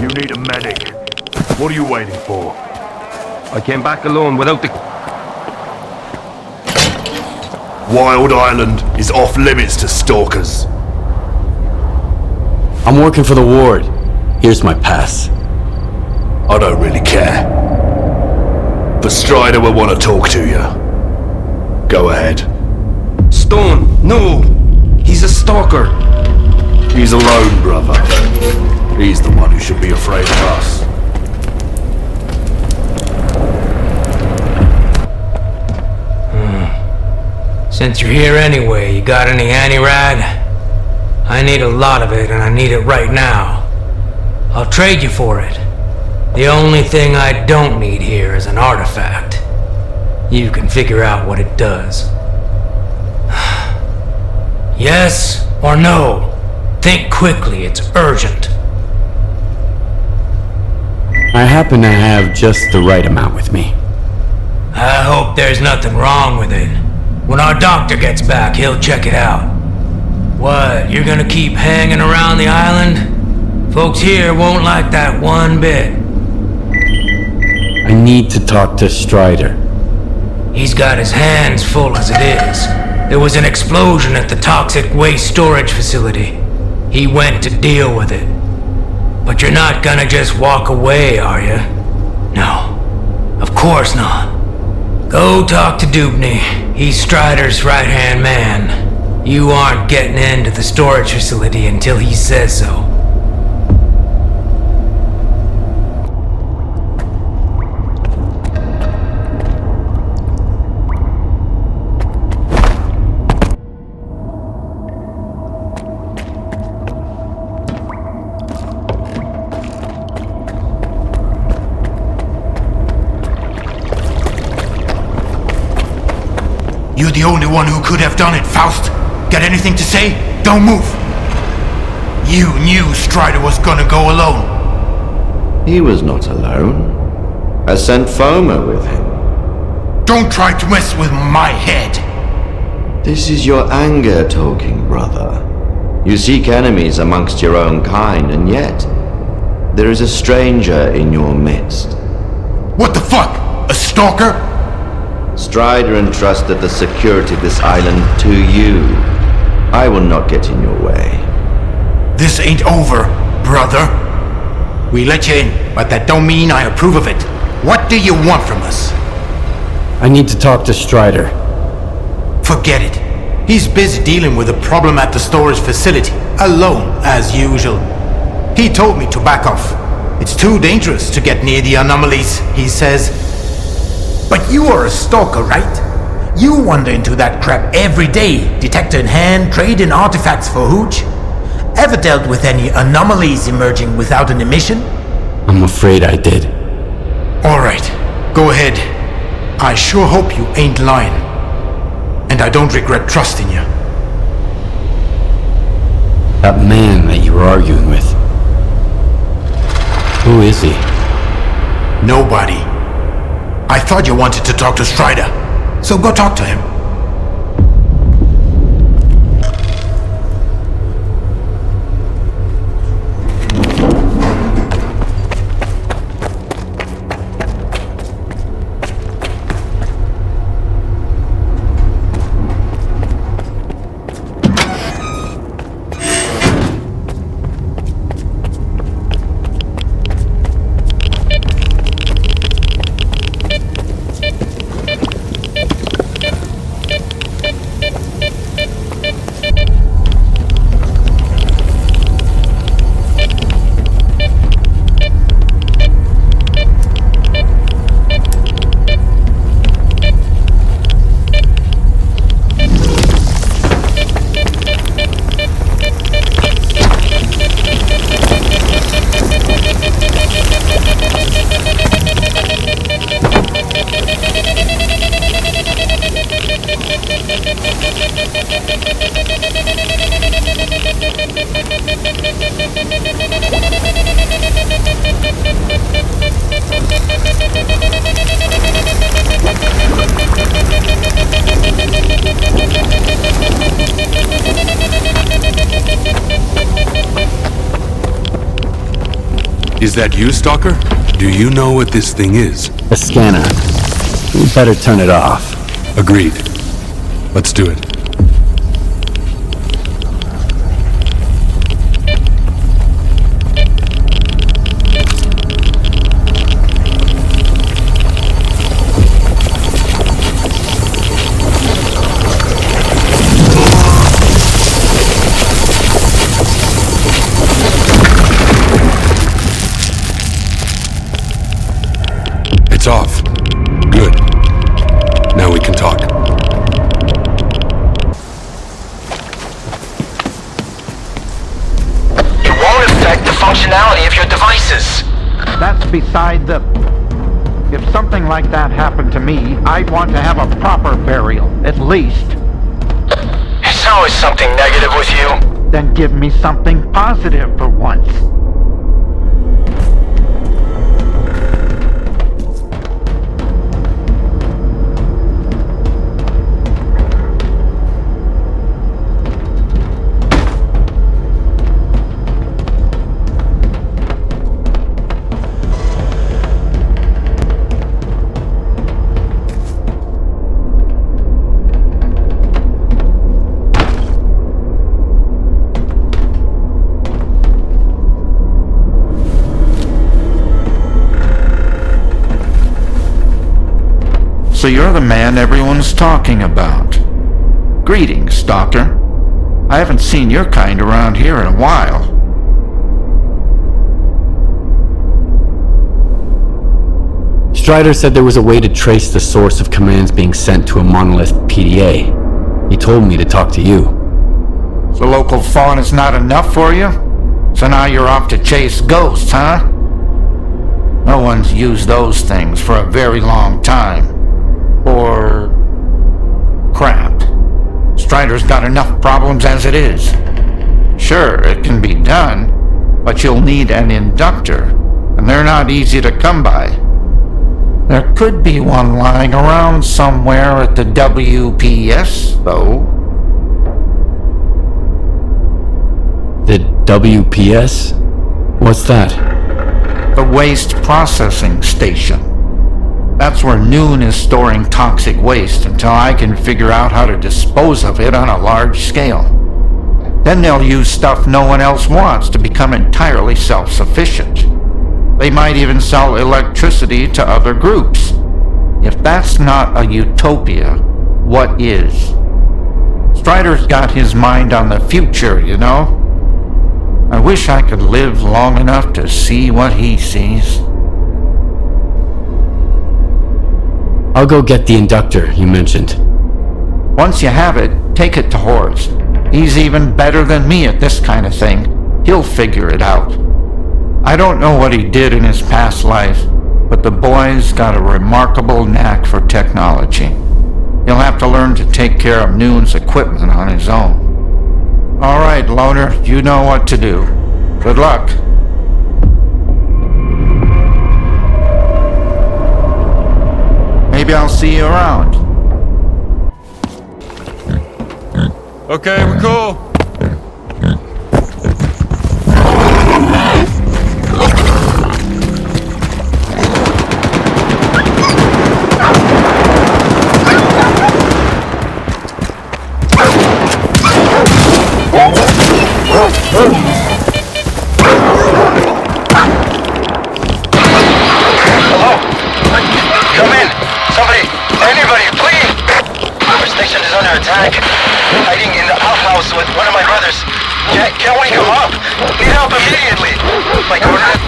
You need a medic. What are you waiting for? I came back alone without the... Wild Island is off limits to stalkers. I'm working for the ward. Here's my pass. I don't really care. But Strider will want to talk to you. Go ahead. Stone, no! He's a stalker. He's alone, brother. He's the one who should be afraid of us. Since you're here anyway, you got any anti-rad? I need a lot of it, and I need it right now. I'll trade you for it. The only thing I don't need here is an artifact. You can figure out what it does. Yes or no? Think quickly, it's urgent. I happen to have just the right amount with me. I hope there's nothing wrong with it. When our doctor gets back, he'll check it out. What, you're gonna keep hanging around the island? Folks here won't like that one bit. I need to talk to Strider. He's got his hands full as it is. There was an explosion at the toxic waste storage facility. He went to deal with it. But you're not gonna just walk away, are you? No, of course not. Go talk to Dubny. He's Strider's right-hand man. You aren't getting into the storage facility until he says so. You're the only one who could have done it, Faust. Got anything to say? Don't move. You knew Strider was gonna go alone. He was not alone. I sent Foma with him. Don't try to mess with my head. This is your anger talking, brother. You seek enemies amongst your own kind, and yet there is a stranger in your midst. What the fuck? A stalker? Strider entrusted the security of this island to you. I will not get in your way. This ain't over, brother. We let you in, but that don't mean I approve of it. What do you want from us? I need to talk to Strider. Forget it. He's busy dealing with a problem at the storage facility, alone, as usual. He told me to back off. It's too dangerous to get near the anomalies, he says. But you are a stalker, right? You wander into that crap every day, detector in hand, trading artifacts for hooch. Ever dealt with any anomalies emerging without an emission? I'm afraid I did. Alright, go ahead. I sure hope you ain't lying. And I don't regret trusting you. That man that you were arguing with. Who is he? Nobody. I thought you wanted to talk to Strider, so go talk to him. Is that you, Stalker? Do you know what this thing is? A scanner. You better turn it off. Agreed. Let's do it. It's off. Good. Now we can talk. It won't affect the functionality of your devices. That's beside the... If something like that happened to me, I'd want to have a proper burial, at least. It's always something negative with you. Then give me something positive for once. So you're the man everyone's talking about. Greetings, Stalker. I haven't seen your kind around here in a while. Strider said there was a way to trace the source of commands being sent to a monolith PDA. He told me to talk to you. So local fawn is not enough for you? So now you're off to chase ghosts, huh? No one's used those things for a very long time. Or... crap. Strider's got enough problems as it is. Sure, it can be done, but you'll need an inductor, and they're not easy to come by. There could be one lying around somewhere at the WPS, though. The WPS? What's that? The Waste Processing Station. That's where Noon is storing toxic waste until I can figure out how to dispose of it on a large scale. Then they'll use stuff no one else wants to become entirely self-sufficient. They might even sell electricity to other groups. If that's not a utopia, what is? Strider's got his mind on the future, you know? I wish I could live long enough to see what he sees. I'll go get the inductor you mentioned. Once you have it, take it to Horst. He's even better than me at this kind of thing. He'll figure it out. I don't know what he did in his past life, but the boy's got a remarkable knack for technology. He'll have to learn to take care of Noon's equipment on his own. All right, Loner, you know what to do. Good luck. Maybe I'll see you around. Okay, we're cool. Hiding in the outhouse with one of my brothers. Can we come up? Need help immediately. My coordinates.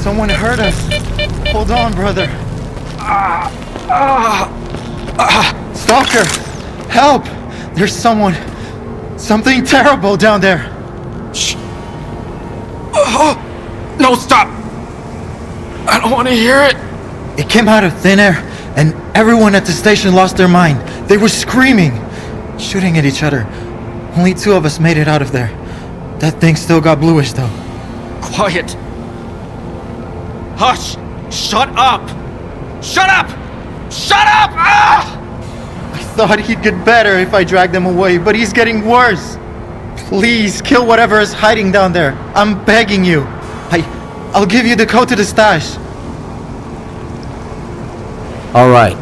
Someone hurt us. Hold on, brother. Stalker! Help! There's someone Something terrible down there. Shh. Oh, no, stop! I don't want to hear it. It came out of thin air, and everyone at the station lost their mind. They were screaming, shooting at each other. Only 2 of us made it out of there. That thing still got bluish, though. Quiet. Hush! Shut up! Shut up! Shut up! Ah! I thought he'd get better if I dragged him away, but he's getting worse. Please, kill whatever is hiding down there. I'm begging you. I'll give you the code to the stash. Alright,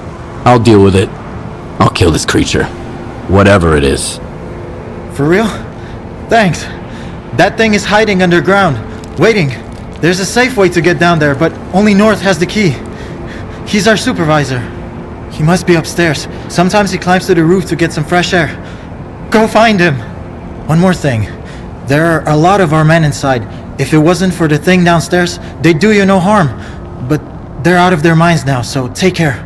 I'll deal with it. I'll kill this creature. Whatever it is. For real? Thanks. That thing is hiding underground, waiting. There's a safe way to get down there, but only North has the key. He's our supervisor. He must be upstairs. Sometimes he climbs to the roof to get some fresh air. Go find him. One more thing. There are a lot of our men inside. If it wasn't for the thing downstairs, they'd do you no harm. But they're out of their minds now, so take care.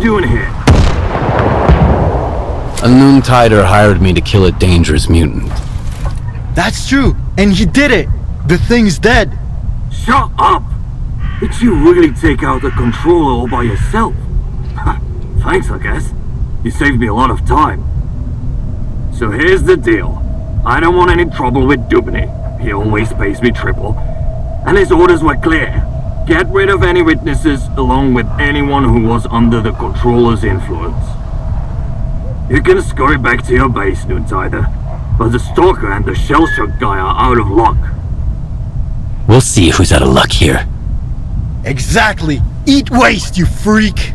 doing here? A Noontider hired me to kill a dangerous mutant. That's true, and he did it! The thing's dead! Shut up! Did you really take out the controller all by yourself? Thanks, I guess. You saved me a lot of time. So here's the deal. I don't want any trouble with Dubny. He always pays me triple. And his orders were clear. Get rid of any witnesses along with anyone who was under the controller's influence. You can scurry back to your base, Noontider. But the Stalker and the shell-shock guy are out of luck. We'll see who's out of luck here. Exactly! Eat waste, you freak!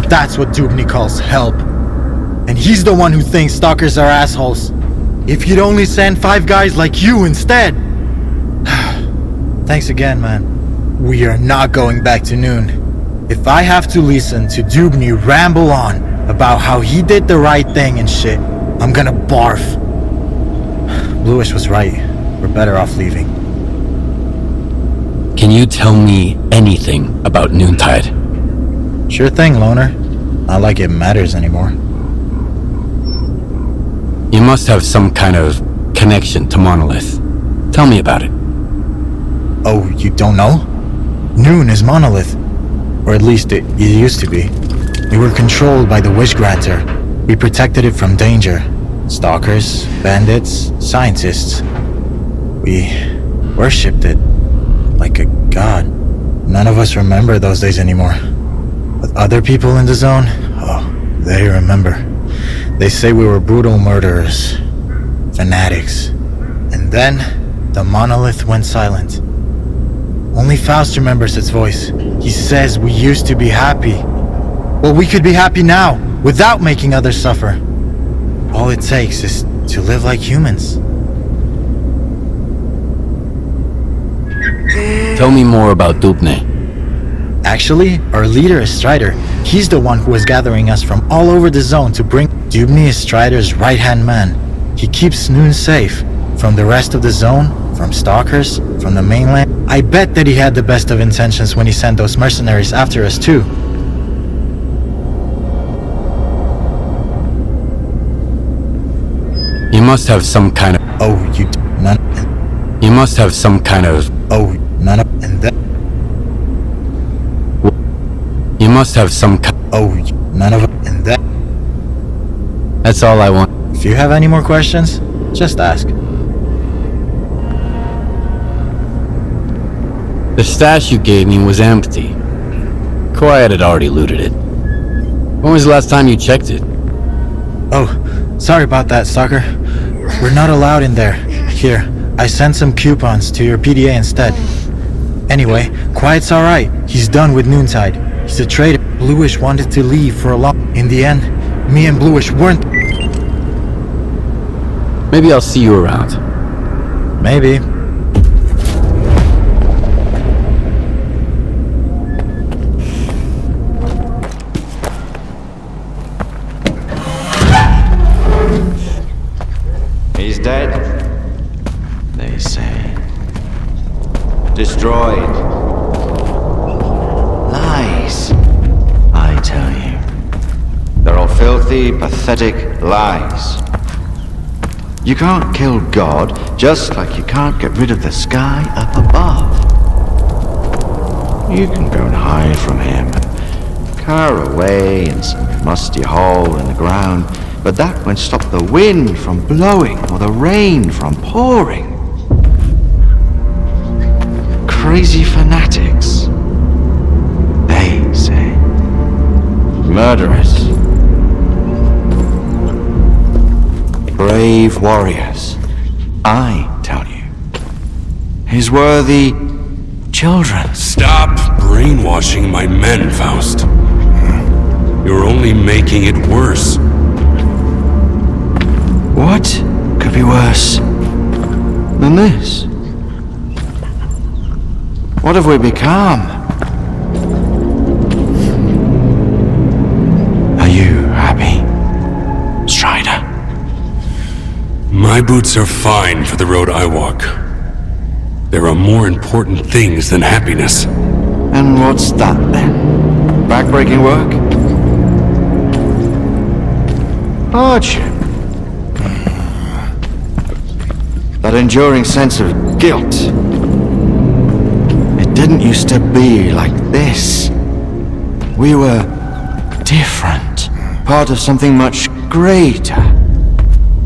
That's what Dubny calls help. And he's the one who thinks Stalkers are assholes. If he'd only send 5 guys like you instead! Thanks again, man. We are not going back to Noon. If I have to listen to Dubny ramble on about how he did the right thing and shit, I'm gonna barf. Bluish was right. We're better off leaving. Can you tell me anything about Noontide? Sure thing, Loner. Not like it matters anymore. You must have some kind of connection to Monolith. Tell me about it. Oh, you don't know? Noon is Monolith. Or at least it used to be. We were controlled by the Wish Granter. We protected it from danger. Stalkers, bandits, scientists. We worshipped it. Like a god. None of us remember those days anymore. But other people in the zone, oh, they remember. They say we were brutal murderers, fanatics. And then, the monolith went silent. Only Faust remembers its voice. He says we used to be happy. Well, we could be happy now, without making others suffer. All it takes is to live like humans. Tell me more about Dubny. Actually, our leader is Strider. He's the one who is gathering us from all over the zone to bring... Dubny is Strider's right-hand man. He keeps Noon safe. From the rest of the zone, from Stalkers, from the mainland. I bet that he had the best of intentions when he sent those mercenaries after us too. You must have some kind of... Oh, you... None... You must have some kind of... Oh, none of... And that... You must have some kind... Oh, none of... And that... That's all I want. If you have any more questions, just ask. The stash you gave me was empty. Quiet had already looted it. When was the last time you checked it? Oh, sorry about that, Stalker. We're not allowed in there. Here, I sent some coupons to your PDA instead. Anyway, Quiet's alright. He's done with Noontide. He's a traitor. Bluish wanted to leave for a long... In the end, me and Bluish weren't... Maybe I'll see you around. Maybe. He's dead, they say. Destroyed. Lies, I tell you. They're all filthy, pathetic lies. You can't kill God, just like you can't get rid of the sky up above. You can go and hide from him, cower away in some musty hole in the ground, but that won't stop the wind from blowing or the rain from pouring. crazy fanatics. They say. Murderers. Brave warriors. I tell you. His worthy children. Stop brainwashing my men, Faust. You're only making it worse. What could be worse than this? What have we become? Are you happy, Strider? My boots are fine for the road I walk. There are more important things than happiness. And what's that then? Backbreaking work? Hardship? That enduring sense of guilt. It didn't used to be like this. We were different. Part of something much greater.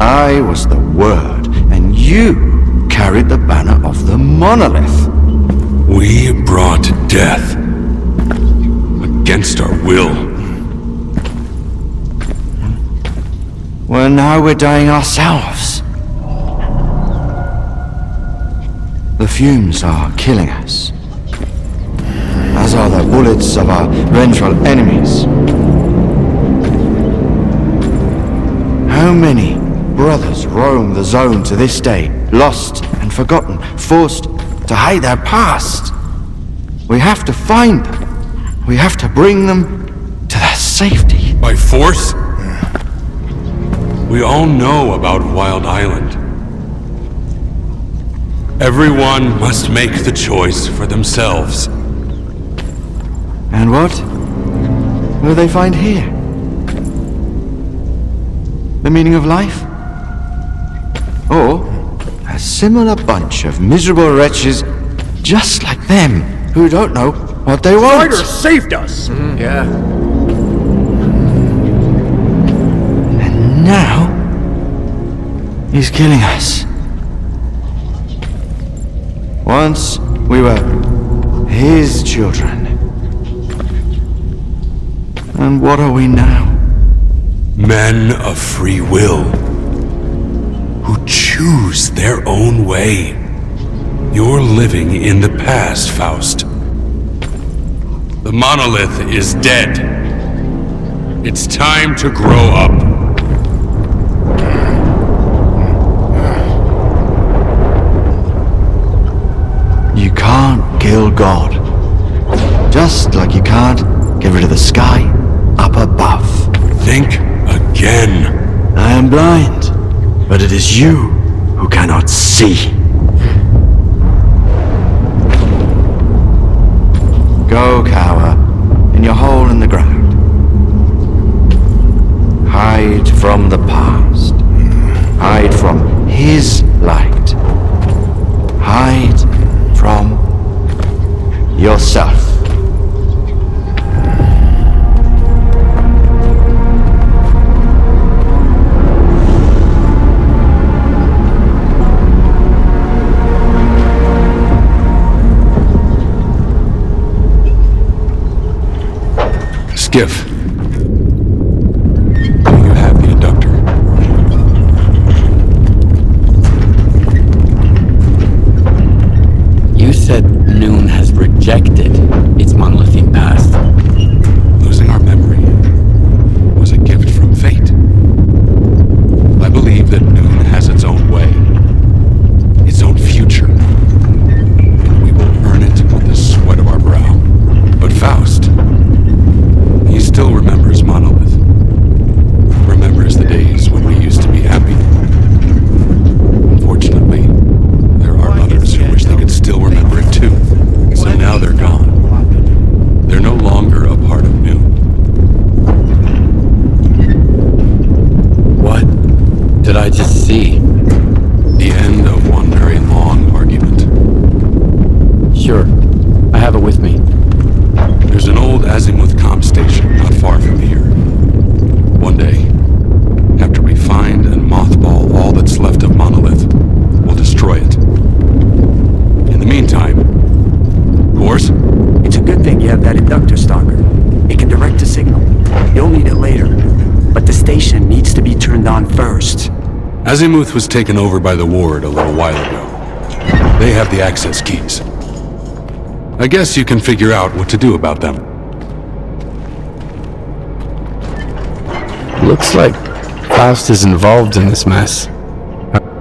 I was the Word, and you carried the banner of the monolith. We brought death. Against our will. Well, now we're dying ourselves. The fumes are killing us. As are the bullets of our vengeful enemies. How many brothers roam the zone to this day, lost and forgotten, forced to hide their past? We have to find them. We have to bring them to their safety. By force? We all know about Wild Island. Everyone must make the choice for themselves. And what will they find here? The meaning of life? Or a similar bunch of miserable wretches just like them who don't know what they want? Strider saved us! Yeah. And now he's killing us. Once we were his children. And what are we now? Men of free will. Who choose their own way. You're living in the past, Faust. The monolith is dead. It's time to grow up. You can't kill God. Just like you can't get rid of the sky up above. Think again. I am blind, but it is you who cannot see. Go cower in your hole in the ground. Hide from the past. Hide from his light. Hide from yourself. Skiff. Do you have the inductor? You said Noon has rejected its monolithian past. Losing our memory was a gift from fate. I believe that Noon has its own way, its own future. And we will earn it with the sweat of our brow. But Faust, he still remembers Monolith. Remembers the days when we used to be happy. Unfortunately, there are others who wish they could still remember it too. So now they're gone. They're no longer a part of Noon. What did I just see? The end of one very long argument. Sure, I have it with me. There's an old azimuth comm station not far from here. One day, after we find and mothball all that's left of Monolith, we'll destroy it. In the meantime, Azimuth was taken over by the Ward a little while ago. They have the access keys. I guess you can figure out what to do about them. Looks like Faust is involved in this mess.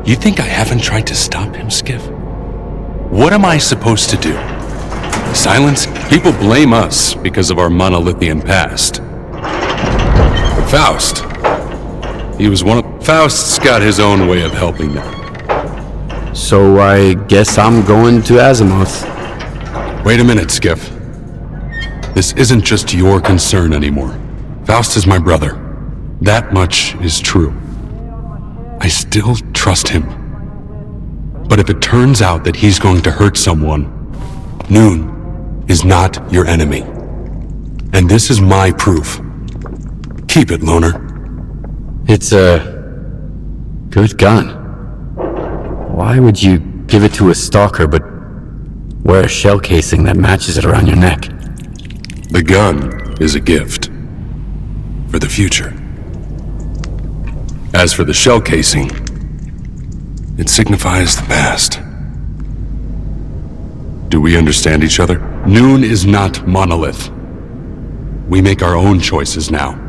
You think I haven't tried to stop him, Skiff? What am I supposed to do? Silence? People blame us because of our monolithian past. But Faust, he was one of... Faust's got his own way of helping them. So I guess I'm going to Azimuth. Wait a minute, Skiff. This isn't just your concern anymore. Faust is my brother. That much is true. I still trust him. But if it turns out that he's going to hurt someone, Noon is not your enemy. And this is my proof. Keep it, Loner. It's a good gun. Why would you give it to a stalker but wear a shell casing that matches it around your neck? The gun is a gift. For the future. As for the shell casing, it signifies the past. Do we understand each other? Noon is not Monolith. We make our own choices now.